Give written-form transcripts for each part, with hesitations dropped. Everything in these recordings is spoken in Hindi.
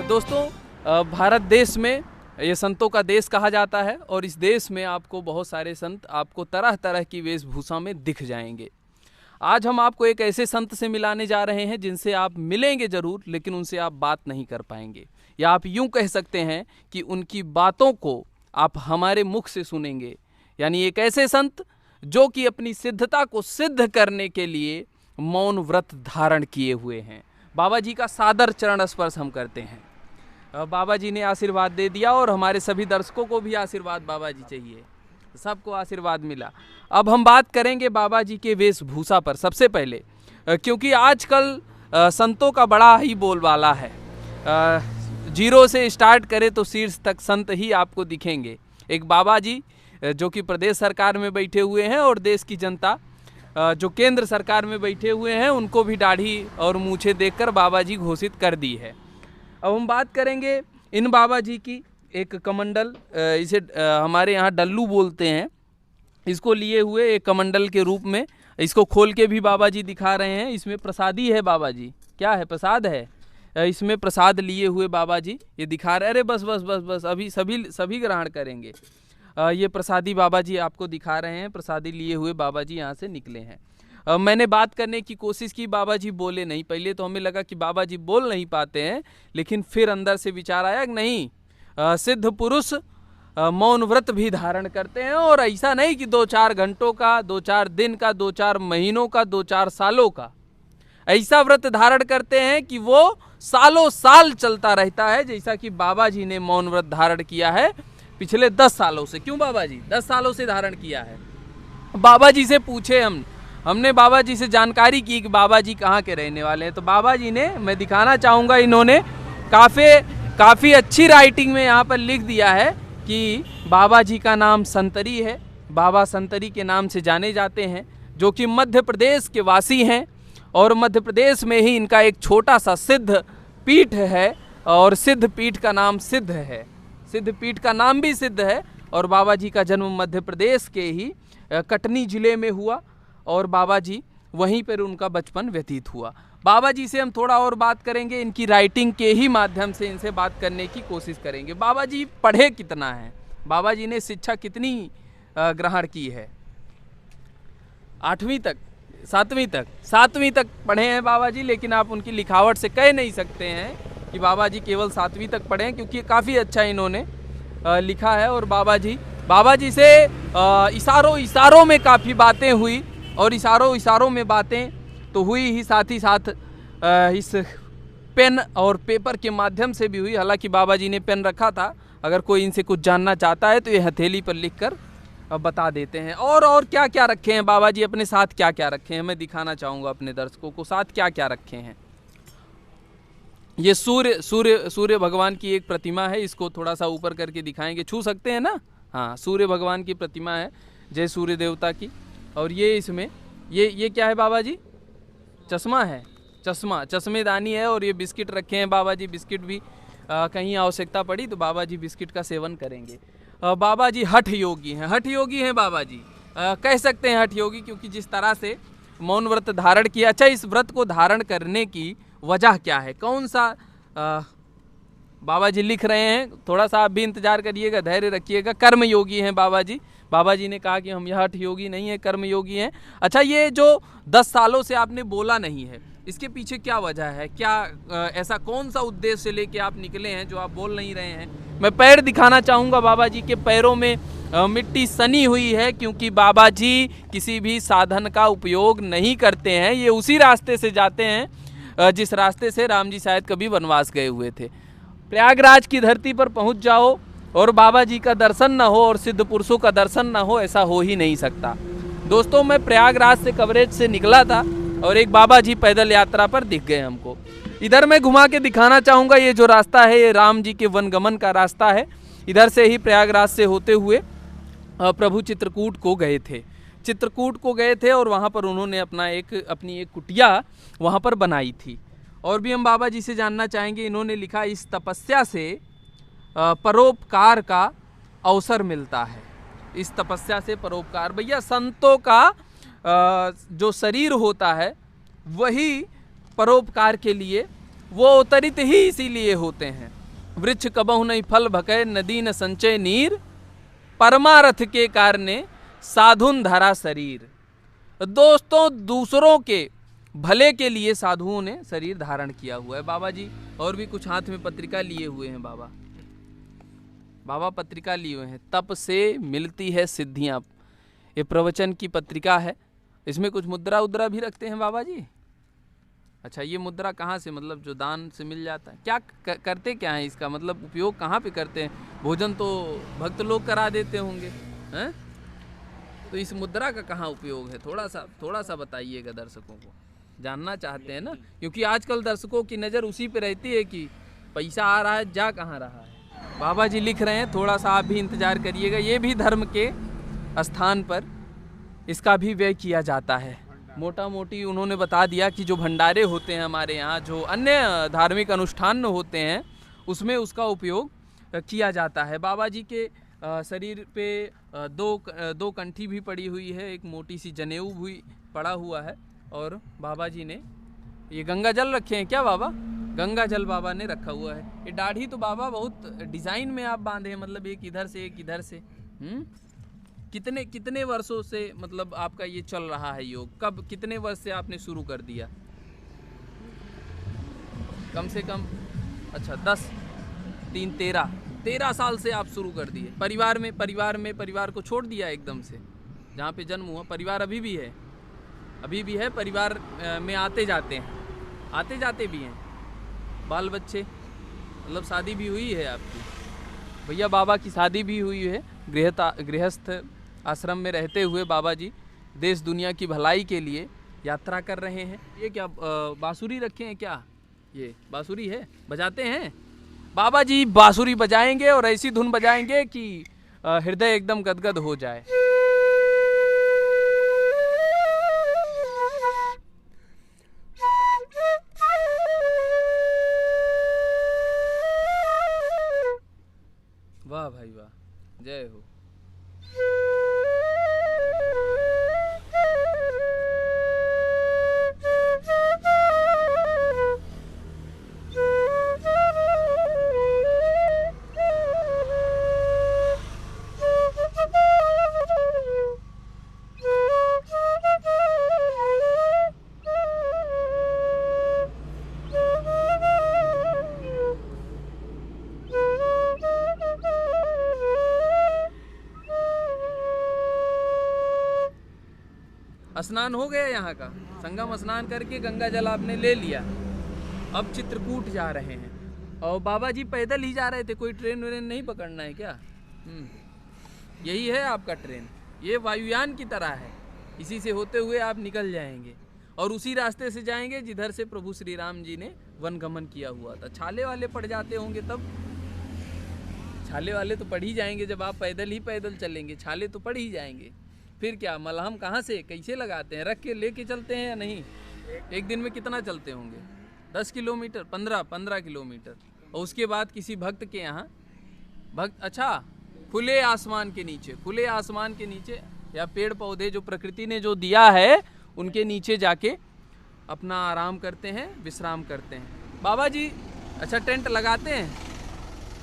दोस्तों, भारत देश में ये संतों का देश कहा जाता है और इस देश में आपको बहुत सारे संत आपको तरह तरह की वेशभूषा में दिख जाएंगे। आज हम आपको एक ऐसे संत से मिलाने जा रहे हैं जिनसे आप मिलेंगे ज़रूर, लेकिन उनसे आप बात नहीं कर पाएंगे, या आप यूं कह सकते हैं कि उनकी बातों को आप हमारे मुख से सुनेंगे। यानी एक ऐसे संत जो कि अपनी सिद्धता को सिद्ध करने के लिए मौन व्रत धारण किए हुए हैं। बाबा जी का सादर चरण स्पर्श हम करते हैं। बाबा जी ने आशीर्वाद दे दिया और हमारे सभी दर्शकों को भी आशीर्वाद बाबा जी चाहिए, सबको आशीर्वाद मिला। अब हम बात करेंगे बाबा जी के वेशभूषा पर। सबसे पहले क्योंकि आजकल संतों का बड़ा ही बोलबाला है, जीरो से स्टार्ट करें तो शीर्ष तक संत ही आपको दिखेंगे। एक बाबा जी जो कि प्रदेश सरकार में बैठे हुए हैं और देश की जनता जो केंद्र सरकार में बैठे हुए हैं उनको भी दाढ़ी और मूछें देखकर बाबा जी घोषित कर दी है। अब हम बात करेंगे इन बाबा जी की। एक कमंडल, इसे हमारे यहाँ डल्लू बोलते हैं, इसको लिए हुए एक कमंडल के रूप में इसको खोल के भी बाबा जी दिखा रहे हैं। इसमें प्रसादी है बाबा जी, क्या है, प्रसाद है। इसमें प्रसाद लिए हुए बाबा जी ये दिखा रहे। अरे बस बस बस बस, अभी सभी ग्रहण करेंगे। ये प्रसादी बाबा जी आपको दिखा रहे हैं। प्रसादी लिए हुए बाबा जी यहाँ से निकले हैं। मैंने बात करने की कोशिश की, बाबा जी बोले नहीं। पहले तो हमें लगा कि बाबा जी बोल नहीं पाते हैं, लेकिन फिर अंदर से विचार आया कि नहीं, सिद्ध पुरुष मौन व्रत भी धारण करते हैं। और ऐसा नहीं कि 2-4 घंटों का, 2-4 दिन का, 2-4 महीनों का, 2-4 सालों का, ऐसा व्रत धारण करते हैं कि वो सालों साल चलता रहता है। जैसा कि बाबा जी ने मौन व्रत धारण किया है पिछले 10 सालों से। क्यों बाबा जी 10 सालों से धारण किया है? बाबा जी से पूछे हमने बाबा जी से जानकारी की कि बाबा जी कहाँ के रहने वाले हैं। तो बाबा जी ने, मैं दिखाना चाहूँगा, इन्होंने काफ़ी अच्छी राइटिंग में यहाँ पर लिख दिया है कि बाबा जी का नाम संतरी है। बाबा संतरी के नाम से जाने जाते हैं, जो कि मध्य प्रदेश के वासी हैं। और मध्य प्रदेश में ही इनका एक छोटा सा सिद्ध पीठ है और सिद्ध पीठ का नाम सिद्ध है। सिद्ध पीठ का नाम भी सिद्ध है। और बाबा जी का जन्म मध्य प्रदेश के ही कटनी जिले में हुआ और बाबा जी वहीं पर उनका बचपन व्यतीत हुआ। बाबा जी से हम थोड़ा और बात करेंगे, इनकी राइटिंग के ही माध्यम से इनसे बात करने की कोशिश करेंगे। बाबा जी पढ़े कितना है, बाबा जी ने शिक्षा कितनी ग्रहण की है? 8वीं तक, 7वीं तक पढ़े हैं बाबा जी। लेकिन आप उनकी लिखावट से कह नहीं सकते हैं कि बाबा जी केवल 7वीं तक पढ़े हैं, क्योंकि काफ़ी अच्छा इन्होंने लिखा है। और बाबा जी से इशारों में काफ़ी बातें हुई और इशारों में बातें तो हुई ही, साथ ही साथ इस पेन और पेपर के माध्यम से भी हुई। हालांकि बाबा जी ने पेन रखा था, अगर कोई इनसे कुछ जानना चाहता है तो ये हथेली पर लिखकर बता देते हैं। और क्या क्या रखे हैं बाबा जी अपने साथ, क्या क्या रखे हैं मैं दिखाना चाहूँगा अपने दर्शकों को। साथ क्या क्या रखे हैं, ये सूर्य भगवान की एक प्रतिमा है। इसको थोड़ा सा ऊपर करके दिखाएंगे, छू सकते हैं ना? हाँ, सूर्य भगवान की प्रतिमा है, जय सूर्य देवता की। और ये इसमें ये क्या है बाबा जी? चश्मा है, चश्मेदानी है। और ये बिस्किट रखे हैं बाबा जी। बिस्किट भी कहीं आवश्यकता पड़ी तो बाबा जी बिस्किट का सेवन करेंगे। बाबा जी हठ योगी हैं बाबा जी। कह सकते हैं हठ योगी, क्योंकि जिस तरह से मौन व्रत धारण किया। अच्छा, इस व्रत को धारण करने की वजह क्या है, कौन सा बाबा जी लिख रहे हैं, थोड़ा सा आप भी इंतजार करिएगा, धैर्य रखिएगा। कर्म योगी हैं बाबा जी। बाबा जी ने कहा कि हम यह हठ योगी नहीं है, कर्म योगी हैं। अच्छा, ये जो 10 सालों से आपने बोला नहीं है, इसके पीछे क्या वजह है? क्या ऐसा कौन सा उद्देश्य लेके आप निकले हैं जो आप बोल नहीं रहे हैं? मैं पैर दिखाना चाहूँगा। बाबा जी के पैरों में मिट्टी सनी हुई है, क्योंकि बाबा जी किसी भी साधन का उपयोग नहीं करते हैं। ये उसी रास्ते से जाते हैं जिस रास्ते से राम जी शायद कभी वनवास गए हुए थे। प्रयागराज की धरती पर पहुंच जाओ और बाबा जी का दर्शन न हो और सिद्ध पुरुषों का दर्शन न हो, ऐसा हो ही नहीं सकता। दोस्तों, मैं प्रयागराज से कवरेज से निकला था और एक बाबा जी पैदल यात्रा पर दिख गए हमको। इधर मैं घुमा के दिखाना चाहूँगा। ये जो रास्ता है ये राम जी के वनगमन का रास्ता है। इधर से ही प्रयागराज से होते हुए प्रभु चित्रकूट को गए थे और वहाँ पर उन्होंने अपनी एक कुटिया वहाँ पर बनाई थी। और भी हम बाबा जी से जानना चाहेंगे। इन्होंने लिखा, इस तपस्या से परोपकार का अवसर मिलता है। इस तपस्या से परोपकार, भैया संतों का जो शरीर होता है वही परोपकार के लिए वो अवतरित ही इसीलिए होते हैं। वृक्ष कबहु नहीं फल भकै, नदी न संचय नीर, परमारथ के कारणे साधुन धरा शरीर। दोस्तों, दूसरों के भले के लिए साधुओं ने शरीर धारण किया हुआ है बाबा जी। और भी कुछ हाथ में पत्रिका लिए हुए हैं बाबा, बाबा पत्रिका लिए हुए हैं। तप से मिलती है सिद्धियां, ये प्रवचन की पत्रिका है। इसमें कुछ मुद्रा उद्रा भी रखते हैं बाबा जी। अच्छा, ये मुद्रा कहाँ से, मतलब जो दान से मिल जाता है? क्या करते क्या है इसका, मतलब उपयोग कहाँ पे करते हैं? भोजन तो भक्त लोग करा देते होंगे, हैं? तो इस मुद्रा का कहाँ उपयोग है? थोड़ा सा बताइएगा, दर्शकों को जानना चाहते हैं ना, क्योंकि आजकल दर्शकों की नज़र उसी पे रहती है कि पैसा आ रहा है, जा कहाँ रहा है। बाबा जी लिख रहे हैं, थोड़ा सा आप भी इंतजार करिएगा। ये भी धर्म के स्थान पर इसका भी व्यय किया जाता है। मोटा मोटी उन्होंने बता दिया कि जो भंडारे होते हैं हमारे यहाँ, जो अन्य धार्मिक अनुष्ठान होते हैं, उसमें उसका उपयोग किया जाता है। बाबा जी के शरीर पे दो कंठी भी पड़ी हुई है, एक मोटी सी जनेऊ भी पड़ा हुआ है। और बाबा जी ने ये गंगा जल रखे हैं क्या बाबा? गंगा जल बाबा ने रखा हुआ है। ये दाढ़ी तो बाबा बहुत डिज़ाइन में आप बांधे हैं, मतलब एक इधर से एक इधर से। कितने वर्षों से मतलब आपका ये चल रहा है योग? कब, कितने वर्ष से आपने शुरू कर दिया? कम से कम अच्छा 10, 3, 13 साल से आप शुरू कर दिए। परिवार को छोड़ दिया एकदम से, जहाँ पे जन्म हुआ? परिवार अभी भी है, परिवार में आते जाते भी हैं, बाल बच्चे, मतलब शादी भी हुई है आपकी? भैया बाबा की शादी भी हुई है। गृहस्थ आश्रम में रहते हुए बाबा जी देश दुनिया की भलाई के लिए यात्रा कर रहे हैं। ये क्या बांसुरी रखे हैं क्या? ये बांसुरी है, बजाते हैं बाबा जी? बांसुरी बजाएंगे और ऐसी धुन बजाएंगे कि हृदय एकदम गदगद हो जाए। वाह भाई वाह, जय हो। स्नान हो गया यहाँ का, संगम स्नान करके गंगा जल आपने ले लिया। अब चित्रकूट जा रहे हैं और बाबा जी पैदल ही जा रहे थे, कोई ट्रेन व्रेन नहीं पकड़ना है क्या? यही है आपका ट्रेन, ये वायुयान की तरह है, इसी से होते हुए आप निकल जाएंगे और उसी रास्ते से जाएंगे जिधर से प्रभु श्री राम जी ने वन गमन किया हुआ था। छाले वाले पड़ जाते होंगे तब? छाले वाले तो पड़ ही जाएंगे जब आप पैदल चलेंगे, छाले तो पड़ ही जाएंगे। फिर क्या, मलहम कहाँ से कैसे लगाते हैं? रख के लेके चलते हैं या नहीं? एक दिन में कितना चलते होंगे? 10 किलोमीटर, 15 किलोमीटर। और उसके बाद किसी भक्त के यहाँ, अच्छा, खुले आसमान के नीचे या पेड़ पौधे जो प्रकृति ने जो दिया है उनके नीचे जाके अपना आराम करते हैं, विश्राम करते हैं। बाबा जी अच्छा टेंट लगाते हैं?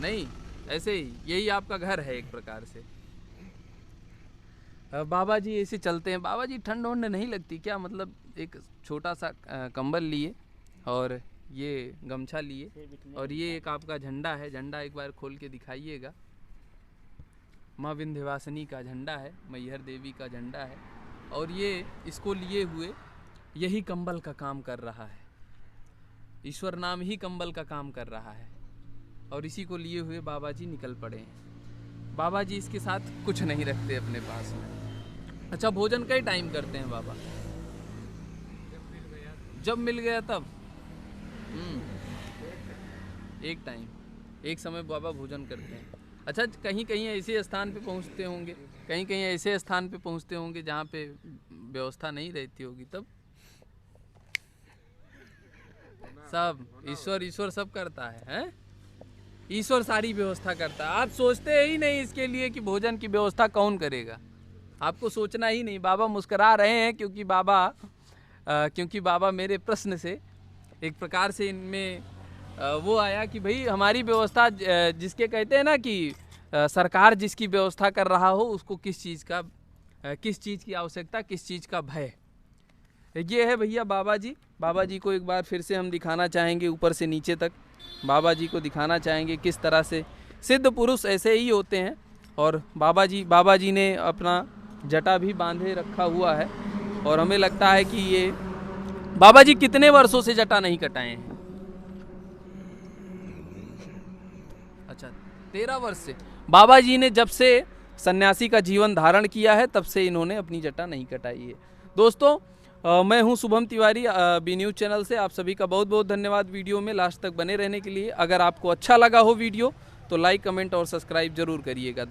नहीं, ऐसे ही, यही आपका घर है एक प्रकार से। बाबा जी ऐसे चलते हैं। बाबा जी ठंड वंड नहीं लगती क्या? मतलब एक छोटा सा कंबल लिए और ये गमछा लिए और ये एक आपका झंडा है, झंडा एक बार खोल के दिखाइएगा। माँ विंध्यवासिनी का झंडा है, मैहर देवी का झंडा है और ये इसको लिए हुए यही कंबल का काम कर रहा है, ईश्वर नाम ही कंबल का काम कर रहा है और इसी को लिए हुए बाबा जी निकल पड़े हैं। बाबा जी इसके साथ कुछ नहीं रखते अपने पास में। अच्छा, भोजन कई टाइम करते हैं बाबा? जब मिल गया तब। एक टाइम, एक समय बाबा भोजन करते हैं। अच्छा, कहीं कहीं ऐसे स्थान पे पहुंचते होंगे जहाँ पे व्यवस्था नहीं रहती होगी, तब सब ईश्वर सब करता है, हैं? ईश्वर सारी व्यवस्था करता है। आप सोचते ही नहीं इसके लिए कि भोजन की व्यवस्था कौन करेगा, आपको सोचना ही नहीं। बाबा मुस्कुरा रहे हैं क्योंकि बाबा मेरे प्रश्न से एक प्रकार से इनमें वो आया कि भाई हमारी व्यवस्था जिसके कहते हैं ना कि सरकार जिसकी व्यवस्था कर रहा हो उसको किस चीज़ की आवश्यकता, किस चीज़ का भय। ये है भैया बाबा जी। बाबा जी को एक बार फिर से हम दिखाना चाहेंगे, ऊपर से नीचे तक बाबा जी को दिखाना चाहेंगे किस तरह से सिद्ध पुरुष ऐसे ही होते हैं। और बाबा जी ने अपना जटा भी बांधे रखा हुआ है और हमें लगता है कि ये बाबा जी कितने वर्षों से जटा नहीं कटाए हैं? अच्छा, 13 वर्ष से। बाबा जी ने जब से सन्यासी का जीवन धारण किया है तब से इन्होंने अपनी जटा नहीं कटाई है। दोस्तों मैं हूं Shubham Tiwari B news channel से। आप सभी का बहुत बहुत धन्यवाद वीडियो में लास्ट तक बने रहने के लिए। अगर आपको अच्छा लगा हो वीडियो तो लाइक, कमेंट और सब्सक्राइब जरूर करिएगा।